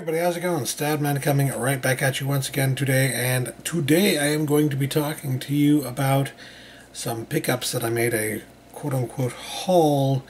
Everybody, how's it going? Stadman coming right back at you once again today, and today I am going to be talking to you about some pickups that I made a quote-unquote haul,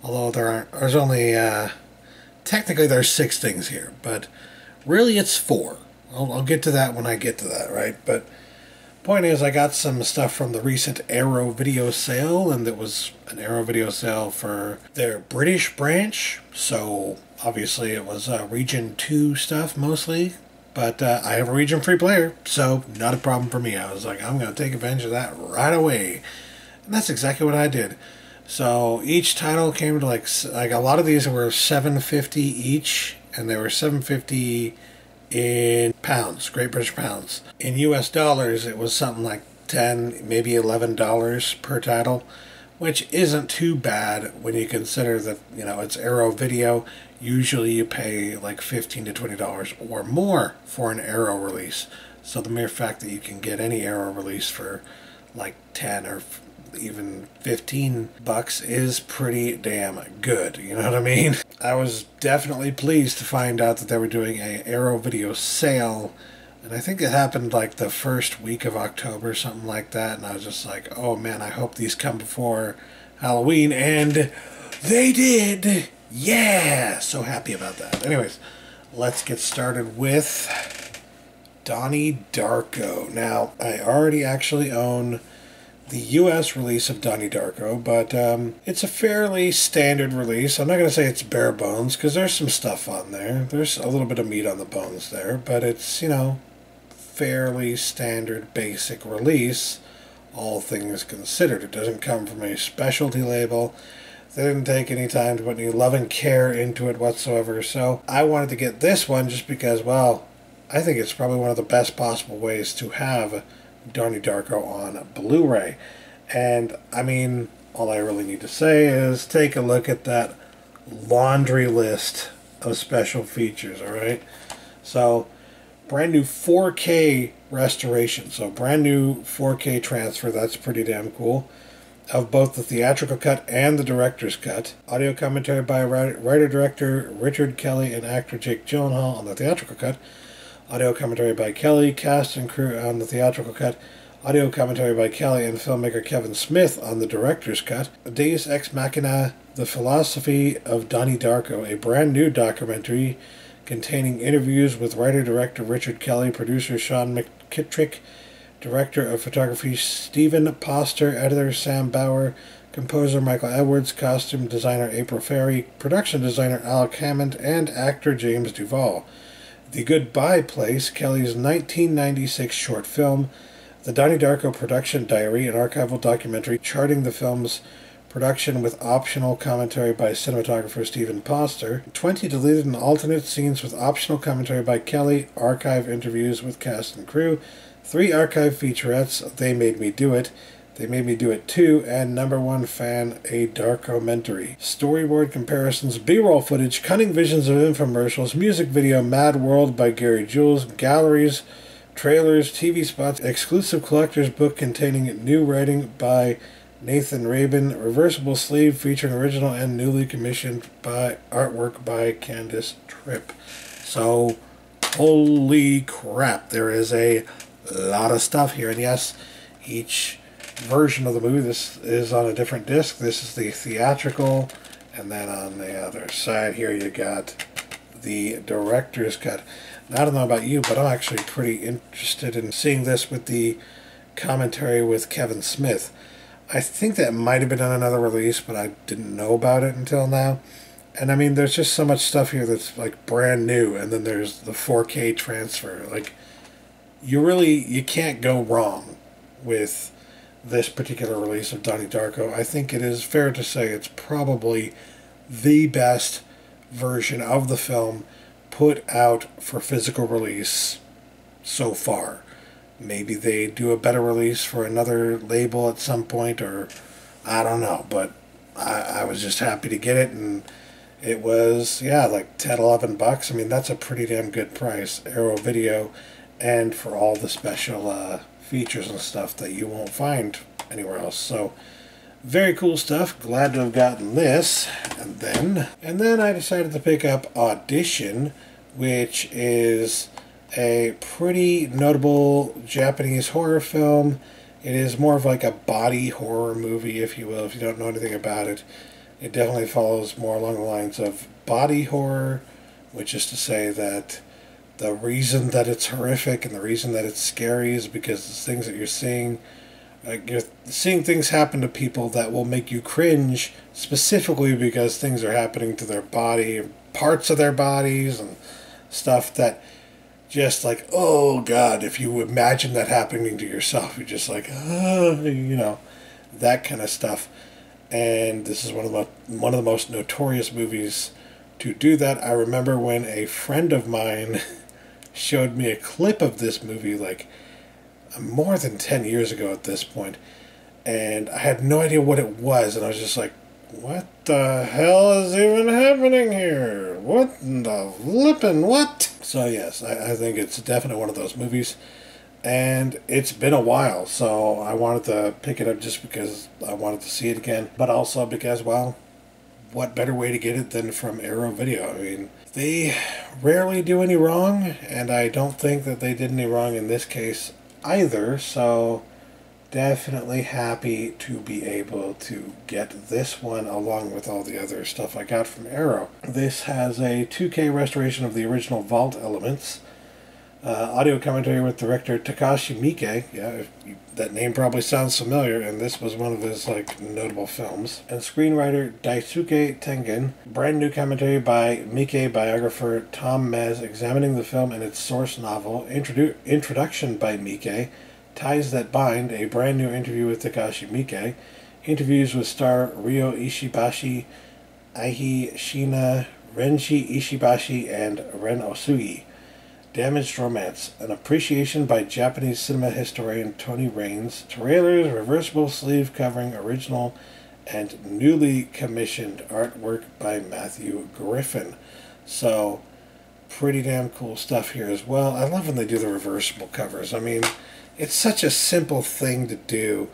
although there's only, technically there's 6 things here, but really it's 4. I'll get to that when I get to that, right? But point is, I got some stuff from the recent Arrow video sale, and it was an Arrow video sale for their British branch, so obviously it was Region 2 stuff mostly, but I have a Region 3 player, so not a problem for me. I was like, I'm going to take advantage of that right away, and that's exactly what I did. So each title came to like a lot of these were $7.50 each, and they were $7.50 in pounds, Great British pounds. In US dollars, it was something like $10, maybe $11 per title, which isn't too bad when you consider that, you know, it's Arrow video. Usually you pay like $15 to $20 or more for an Arrow release. So the mere fact that you can get any Arrow release for like 10 or even 15 bucks is pretty damn good, you know what I mean? I was definitely pleased to find out that they were doing a Arrow video sale, and I think it happened like the first week of October, something like that, and I was just like, oh man, I hope these come before Halloween, and they did! Yeah! So happy about that. Anyways, let's get started with Donnie Darko. Now, I already actually own the US release of Donnie Darko, but it's a fairly standard release. I'm not going to say it's bare bones, because there's some stuff on there. There's a little bit of meat on the bones there, but it's, you know, fairly standard basic release, all things considered. It doesn't come from a specialty label. They didn't take any time to put any love and care into it whatsoever, so I wanted to get this one just because, well, I think it's probably one of the best possible ways to have Donnie Darko on Blu-ray. And I mean, all I really need to say is take a look at that laundry list of special features, alright? So, brand new 4K restoration, so brand new 4K transfer, that's pretty damn cool, of both the theatrical cut and the director's cut. Audio commentary by writer-director Richard Kelly and actor Jake Gyllenhaal on the theatrical cut. Audio commentary by Kelly, cast and crew on the theatrical cut. Audio commentary by Kelly and filmmaker Kevin Smith on the director's cut. Deus Ex Machina, The Philosophy of Donnie Darko, a brand new documentary containing interviews with writer-director Richard Kelly, producer Sean McKittrick, director of photography Stephen Poster, editor Sam Bauer, composer Michael Edwards, costume designer April Ferry, production designer Alec Hammond, and actor James Duvall. The Goodbye Place, Kelly's 1996 short film, the Donnie Darko production diary, an archival documentary charting the film's production with optional commentary by cinematographer Stephen Poster, 20 deleted and alternate scenes with optional commentary by Kelly, archive interviews with cast and crew, 3 archive featurettes, They Made Me Do It, They Made Me Do It Too, and Number 1 Fan, a Darkomentary. Storyboard comparisons, B-roll footage, cunning visions of infomercials, music video Mad World by Gary Jules, galleries, trailers, TV spots, exclusive collector's book containing new writing by Nathan Rabin, reversible sleeve featuring original and newly commissioned by artwork by Candice Tripp. So, holy crap, there is a lot of stuff here, and yes, each version of the movie, this is on a different disc. This is the theatrical, and then on the other side here you got the director's cut. Now, I don't know about you, but I'm actually pretty interested in seeing this with the commentary with Kevin Smith. I think that might have been on another release, but I didn't know about it until now. And I mean, there's just so much stuff here that's like brand new, and then there's the 4K transfer. Like, you can't go wrong with this particular release of Donnie Darko. I think it is fair to say it's probably the best version of the film put out for physical release so far. Maybe they do a better release for another label at some point, or I don't know, but I was just happy to get it, and it was, yeah, like 10, 11 bucks. I mean, that's a pretty damn good price, Arrow Video, and for all the special features and stuff that you won't find anywhere else. So, very cool stuff. Glad to have gotten this. And then I decided to pick up Audition, which is a pretty notable Japanese horror film. It is more of like a body horror movie, if you will, if you don't know anything about it. It definitely follows more along the lines of body horror, which is to say that the reason that it's horrific and the reason that it's scary is because the things that you're seeing, you're seeing things happen to people that will make you cringe, specifically because things are happening to their body, parts of their bodies, and stuff that just like, oh God, if you imagine that happening to yourself, you're just like, that kind of stuff. And this is one of the most notorious movies to do that. I remember when a friend of mine showed me a clip of this movie like more than 10 years ago at this point, and I had no idea what it was, and I was just like, what the hell is even happening here? What in the flippin' what? So yes, I think it's definitely one of those movies, and it's been a while, so I wanted to pick it up just because I wanted to see it again, but also because, well, what better way to get it than from Arrow Video? I mean, they rarely do any wrong, and I don't think that they did any wrong in this case either, so definitely happy to be able to get this one along with all the other stuff I got from Arrow. This has a 2K restoration of the original Vault elements, audio commentary with director Takashi Miike. Yeah, that name probably sounds familiar, and this was one of his notable films. And screenwriter Daisuke Tengen. Brand new commentary by Miike biographer Tom Mez, examining the film and its source novel. Introduction by Miike. Ties That Bind, a brand new interview with Takashi Miike. Interviews with star Ryo Ishibashi, Aihi Shina, Renshi Ishibashi, and Ren Osugi. Damaged Romance, an appreciation by Japanese cinema historian Tony Raines. Trailers, reversible sleeve covering original and newly commissioned artwork by Matthew Griffin. So, pretty damn cool stuff here as well. I love when they do the reversible covers. I mean, it's such a simple thing to do,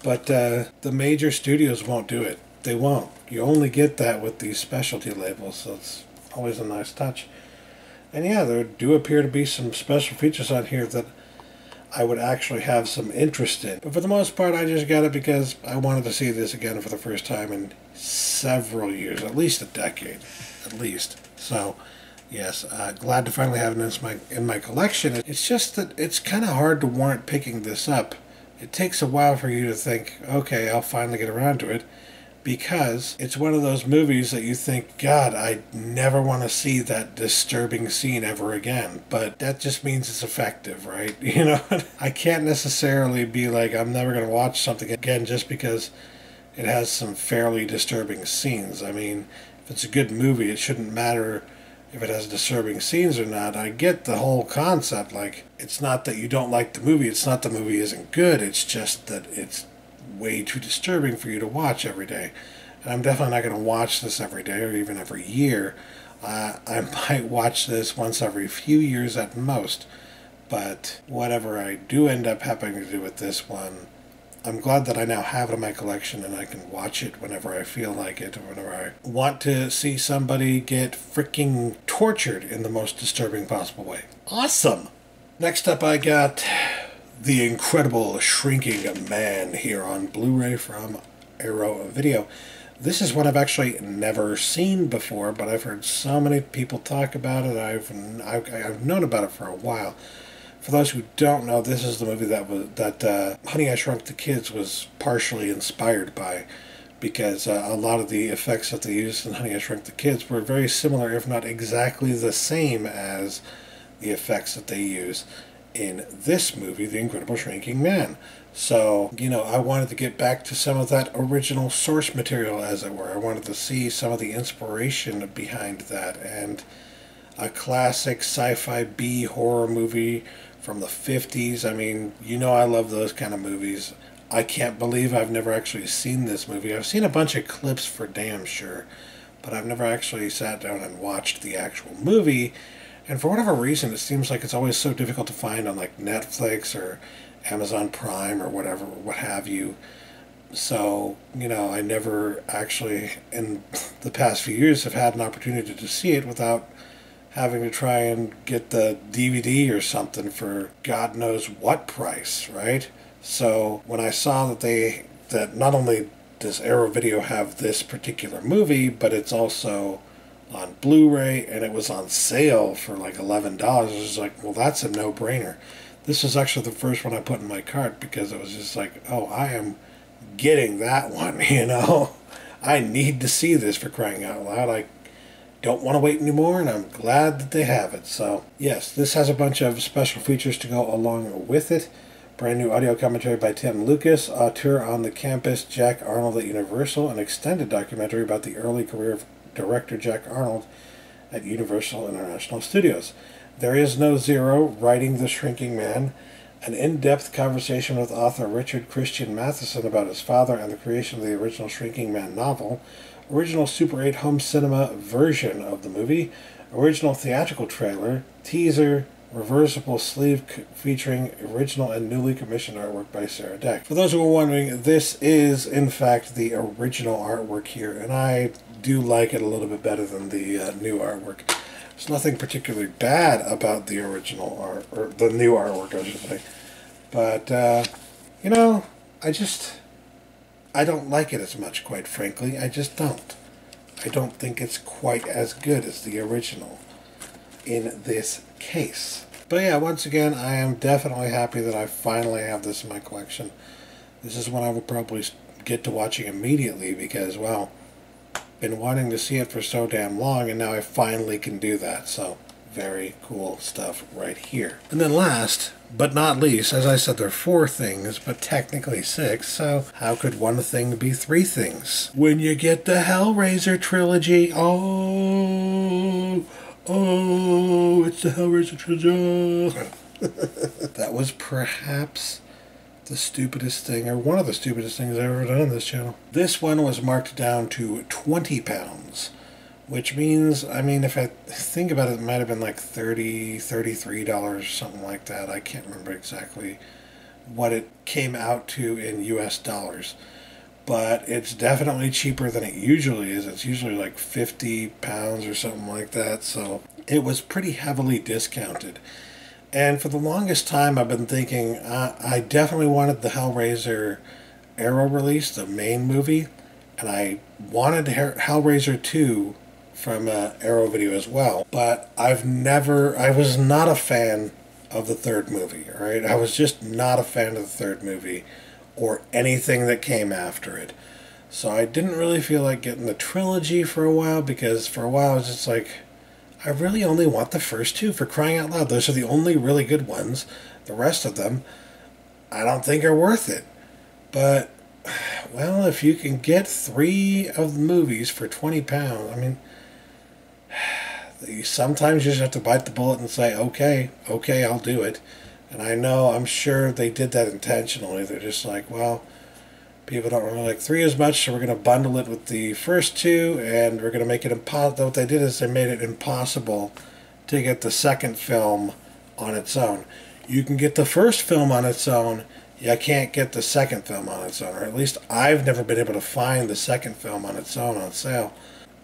but the major studios won't do it. They won't. You only get that with these specialty labels, so it's always a nice touch. And yeah, there do appear to be some special features on here that I would actually have some interest in. But for the most part, I just got it because I wanted to see this again for the first time in several years, at least a decade, at least. So, yes, glad to finally have it in my collection. It's just that it's kind of hard to warrant picking this up. It takes a while for you to think, okay, I'll finally get around to it, because it's one of those movies that you think, God, I never want to see that disturbing scene ever again. But that just means it's effective, right? You know, I can't necessarily be like, I'm never going to watch something again just because it has some fairly disturbing scenes. I mean, if it's a good movie, it shouldn't matter if it has disturbing scenes or not. I get the whole concept. Like, it's not that you don't like the movie. It's not the movie isn't good. It's just that it's way too disturbing for you to watch every day. And I'm definitely not going to watch this every day or even every year. I might watch this once every few years at most. But whatever I do end up having to do with this one, I'm glad that I now have it in my collection and I can watch it whenever I feel like it, or whenever I want to see somebody get freaking tortured in the most disturbing possible way. Awesome! Next up I got The Incredible Shrinking Man here on Blu-ray from Arrow Video. This is one I've actually never seen before, but I've heard so many people talk about it. I've known about it for a while. For those who don't know, this is the movie that Honey, I Shrunk the Kids was partially inspired by, because a lot of the effects that they used in Honey, I Shrunk the Kids were very similar, if not exactly the same as the effects that they use in this movie, The Incredible Shrinking Man. So, I wanted to get back to some of that original source material, as it were. I wanted to see some of the inspiration behind that, and a classic sci-fi B horror movie from the 50s. I mean, I love those kind of movies. I can't believe I've never actually seen this movie. I've seen a bunch of clips for damn sure, but I've never actually sat down and watched the actual movie. And for whatever reason, it seems like it's always so difficult to find on Netflix or Amazon Prime or whatever, what have you. So, I never actually, in the past few years, have had an opportunity to see it without having to try and get the DVD or something for God knows what price, right? So when I saw that not only does Arrow Video have this particular movie, but it's also on Blu-ray, and it was on sale for like $11, I was like, well, that's a no-brainer. This was actually the first one I put in my cart because it was just like, oh, I am getting that one, you know? I need to see this, for crying out loud. I don't want to wait anymore, and I'm glad that they have it. So, yes, this has a bunch of special features to go along with it. Brand new audio commentary by Tim Lucas, auteur on the campus Jack Arnold at Universal, an extended documentary about the early career of director Jack Arnold at Universal International Studios. There Is No Zero, Writing the Shrinking Man, an in-depth conversation with author Richard Christian Matheson about his father and the creation of the original Shrinking Man novel, original Super 8 home cinema version of the movie, original theatrical trailer, teaser, reversible sleeve featuring original and newly commissioned artwork by Sarah Deck. For those who are wondering, this is in fact the original artwork here, and I do like it a little bit better than the new artwork. There's nothing particularly bad about the original art, or the new artwork, I should say. But, you know, I don't like it as much, quite frankly. I just don't. I don't think it's quite as good as the original in this case. But yeah, once again, I am definitely happy that I finally have this in my collection. This is one I would probably get to watching immediately because, well, been wanting to see it for so damn long, and now I finally can do that. So, very cool stuff right here. And then last, but not least, as I said, there are 4 things, but technically 6, so how could one thing be 3 things? When you get the Hellraiser trilogy, oh, it's the Hellraiser trilogy. That was perhaps the stupidest thing, or one of the stupidest things I've ever done on this channel. This one was marked down to 20 pounds, which means, I mean, if I think about it, it might have been like $30, $33, something like that. I can't remember exactly what it came out to in US dollars. But it's definitely cheaper than it usually is. It's usually like 50 pounds or something like that. So it was pretty heavily discounted. And for the longest time, I've been thinking, I definitely wanted the Hellraiser Arrow release, the main movie. And I wanted Hellraiser 2 from Arrow Video as well. But I was not a fan of the third movie, alright? I was just not a fan of the third movie or anything that came after it. So I didn't really feel like getting the trilogy for a while, because for a while I was just like, I really only want the first 2, for crying out loud. Those are the only really good ones. The rest of them, I don't think are worth it. But, well, if you can get 3 of the movies for 20 pounds, I mean, sometimes you just have to bite the bullet and say, okay, I'll do it. And I'm sure they did that intentionally. They're just like, well, people don't really like 3 as much, so we're going to bundle it with the first 2, and we're going to make it impossible. What they did is they made it impossible to get the second film on its own. You can get the first film on its own, you can't get the second film on its own, or at least I've never been able to find the second film on its own on sale.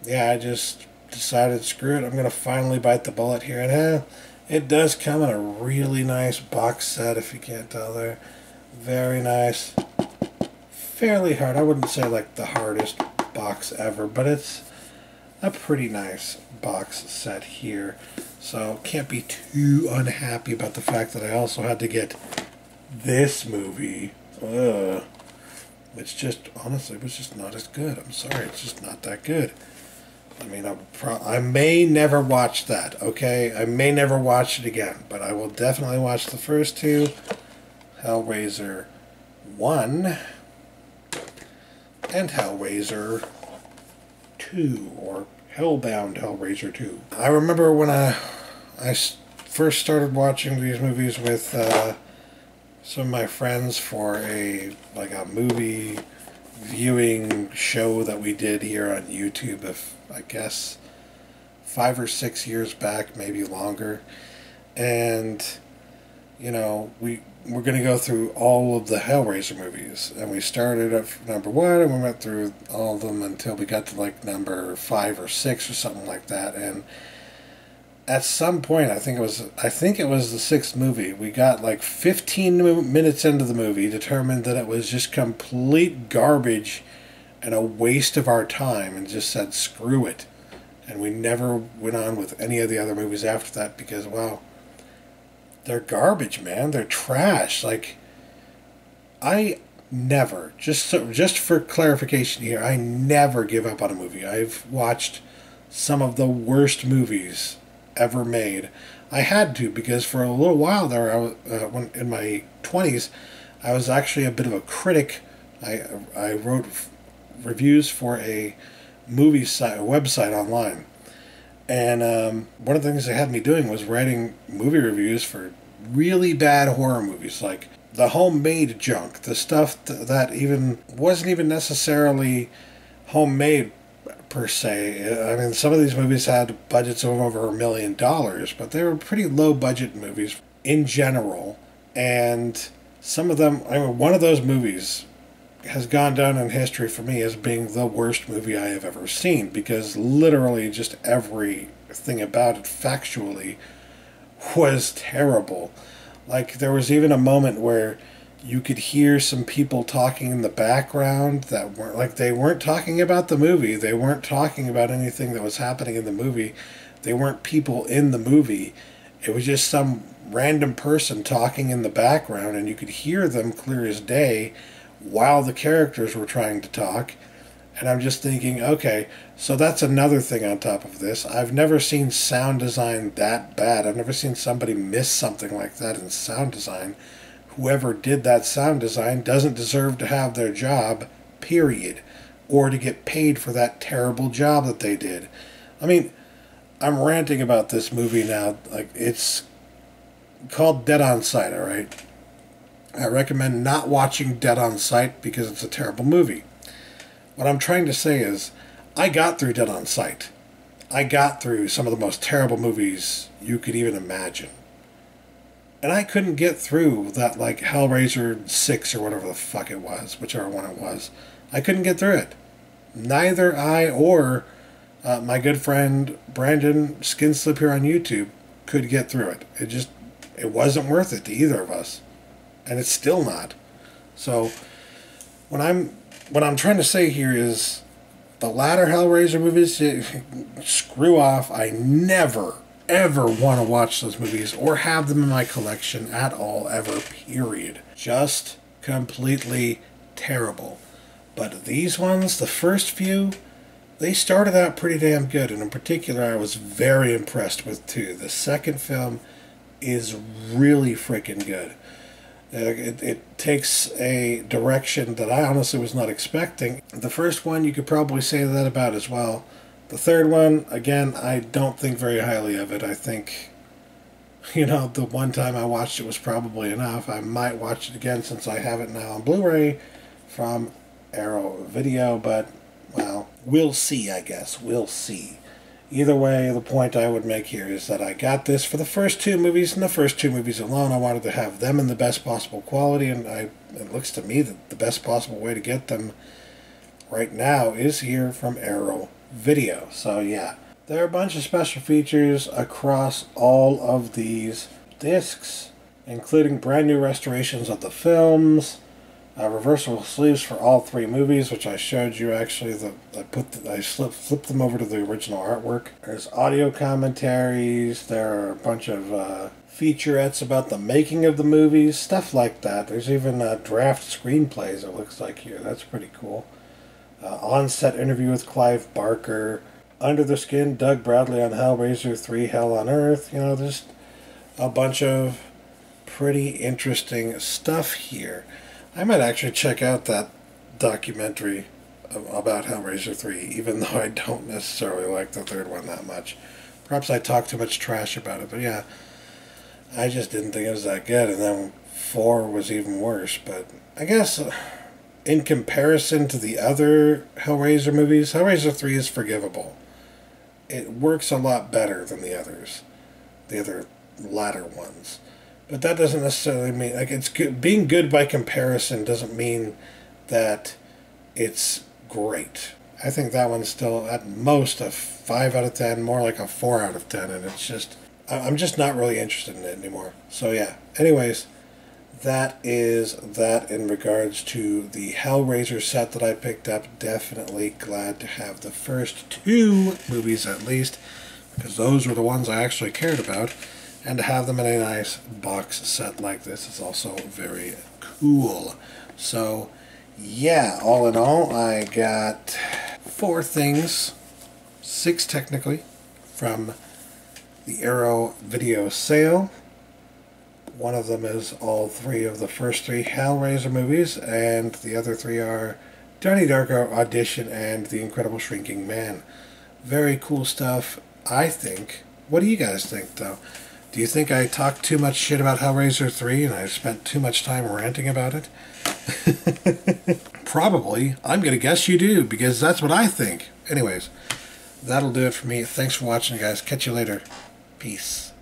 Yeah, I just decided, screw it, I'm going to finally bite the bullet here, and it does come in a really nice box set, if you can't tell there. Very nice. Fairly hard. I wouldn't say like the hardest box ever, but it's a pretty nice box set here. So can't be too unhappy about the fact that I also had to get this movie, which just honestly was just not as good. I'm sorry, it's just not that good. I mean, I may never watch that, okay? I may never watch it again, but I will definitely watch the first 2, Hellraiser 1 and Hellraiser 2, or Hellbound Hellraiser 2. I remember when I first started watching these movies with some of my friends for a movie viewing show that we did here on YouTube, I guess 5 or 6 years back, maybe longer. And, you know, we're going to go through all of the Hellraiser movies. And we started at number 1, and we went through all of them until we got to like number 5 or 6 or something like that. And at some point, I think it was the sixth movie, we got like 15 minutes into the movie, determined that it was just complete garbage and a waste of our time, and just said screw it. And we never went on with any of the other movies after that because, well, they're garbage, man. They're trash. Like, I never, just for clarification here, I never give up on a movie. I've watched some of the worst movies ever made. I had to, because for a little while there, when in my 20s, I was actually a bit of a critic. I wrote reviews for a movie site, a website online. And one of the things they had me doing was writing movie reviews for really bad horror movies, like the homemade junk, the stuff that even wasn't even necessarily homemade per se. I mean, some of these movies had budgets of over $1 million, but they were pretty low budget movies in general. And some of them, I mean, one of those movies has gone down in history for me as being the worst movie I have ever seen, because literally just everything about it factually was terrible. Like, there was even a moment where you could hear some people talking in the background that weren't, like, they weren't talking about the movie. They weren't talking about anything that was happening in the movie. They weren't people in the movie. It was just some random person talking in the background, and you could hear them clear as day while the characters were trying to talk. And I'm just thinking, okay, so that's another thing on top of this. I've never seen sound design that bad. I've never seen somebody miss something like that in sound design. Whoever did that sound design doesn't deserve to have their job, period, or to get paid for that terrible job that they did. I mean, I'm ranting about this movie now. Like, it's called Dead on Sight, all right? I recommend not watching Dead on Sight because it's a terrible movie. What I'm trying to say is, I got through Dead on Sight. I got through some of the most terrible movies you could even imagine. And I couldn't get through that, like, Hellraiser 6 or whatever the fuck it was, whichever one it was. I couldn't get through it. Neither I or my good friend Brandon Skinslip here on YouTube could get through it. It wasn't worth it to either of us. And it's still not. So, what I'm trying to say here is, the latter Hellraiser movies, screw off. I never, ever want to watch those movies or have them in my collection at all, ever, period. Just completely terrible. But these ones, the first few, they started out pretty damn good. And in particular, I was very impressed with 2. The second film is really freaking good. It takes a direction that I honestly was not expecting. The first one, you could probably say that about as well. The third one, again, I don't think very highly of it. I think, the one time I watched it was probably enough. I might watch it again since I have it now on Blu-ray from Arrow Video, but, well, we'll see, I guess. We'll see. Either way, the point I would make here is that I got this for the first 2 movies, and the first 2 movies alone, I wanted to have them in the best possible quality, and it looks to me that the best possible way to get them right now is here from Arrow Video. So yeah, there are a bunch of special features across all of these discs, including brand new restorations of the films, reversible sleeves for all 3 movies, which I showed you actually. I flipped them over to the original artwork. There's audio commentaries. There are a bunch of featurettes about the making of the movies, stuff like that. There's even draft screenplays, it looks like here. That's pretty cool. On-set interview with Clive Barker. Under the Skin, Doug Bradley on Hellraiser 3, Hell on Earth. Just a bunch of pretty interesting stuff here. I might actually check out that documentary about Hellraiser 3, even though I don't necessarily like the third one that much. Perhaps I talk too much trash about it, but yeah, I just didn't think it was that good, and then 4 was even worse. But I guess in comparison to the other Hellraiser movies, Hellraiser 3 is forgivable. It works a lot better than the others, the other latter ones. But that doesn't necessarily mean, like, it's good. Being good by comparison doesn't mean that it's great. I think that one's still at most a 5 out of 10, more like a 4 out of 10, and it's just I'm just not really interested in it anymore. So yeah, anyways, that is that in regards to the Hellraiser set that I picked up. Definitely glad to have the first 2 movies at least, because those were the ones I actually cared about, and to have them in a nice box set like this is also very cool. So yeah, all in all, I got 4 things, 6 technically, from the Arrow video sale. One of them is all 3 of the first 3 Hellraiser movies, and the other 3 are Donnie Darko, Audition, and The Incredible Shrinking Man. Very cool stuff, I think. What do you guys think, though? Do you think I talked too much shit about Hellraiser 3 and I spent too much time ranting about it? Probably. I'm going to guess you do, because that's what I think. Anyways, that'll do it for me. Thanks for watching, guys. Catch you later. Peace.